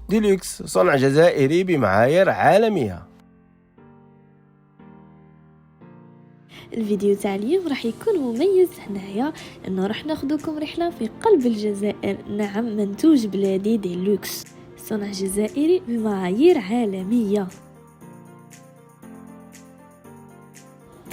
ديلوكس صنع جزائري بمعايير عالمية. الفيديو تاع اليوم راح يكون مميز هنايا لانه راح ناخذكم رحله في قلب الجزائر. نعم، منتوج بلادي ديلوكس، صنع جزائري بمعايير عالميه.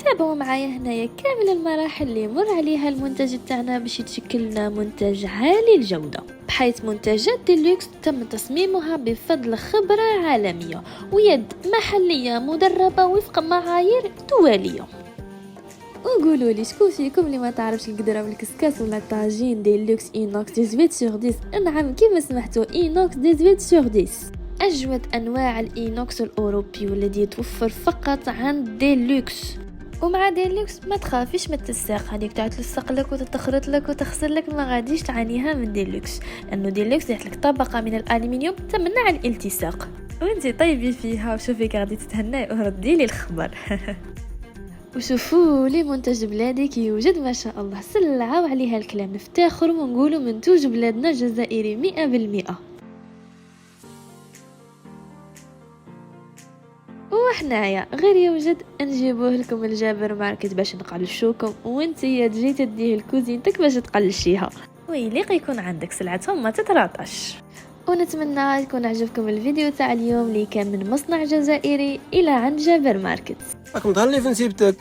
تابعوا معايا هنايا كامل المراحل اللي يمر عليها المنتج تاعنا باش يتشكل لنا منتج عالي الجوده، بحيث منتجات ديلوكس تم تصميمها بفضل خبره عالميه ويد محليه مدربه وفق معايير دوليه. وقولوا لي شكون فيكم اللي ما تعرفش القدره بالكسكاس ولا الطاجين ديلوكس اينوكس 18/10؟ نعم كيما سمحتوا، اينوكس 18/10 اجود انواع الاينوكس الاوروبي والذي يتوفر فقط عند ديلوكس. ومع ديلوكس ما تخافيش من التساق، هذيك تاع تلصق لك وتتخرط لك وتخسر لك ما غاديش تعانيها من ديلوكس، لانه ديلوكس يحط لك طبقه من الالومنيوم تمنع الالتصاق. وانتي طيبي فيها وشوفيك غادي تتهناي وردي لي الخبر. وشوفوا لي منتج بلادي كي يوجد ما شاء الله، سلعوا عليها الكلام، نفتخر ونقولوا منتوج بلادنا جزائري 100%. وحنايا غير يوجد نجيبوه لكم الجابر ماركت باش نقلشوكم، وانتي يا تجي تديه لكوزينتك باش تقلشيها، ويليق يكون عندك سلعتهم ما تتراطش. ونتمنى يكون عجبكم الفيديو تاع اليوم اللي كان من مصنع جزائري الى عند جابر ماركت. راكم ظهر لي في نسيبتك.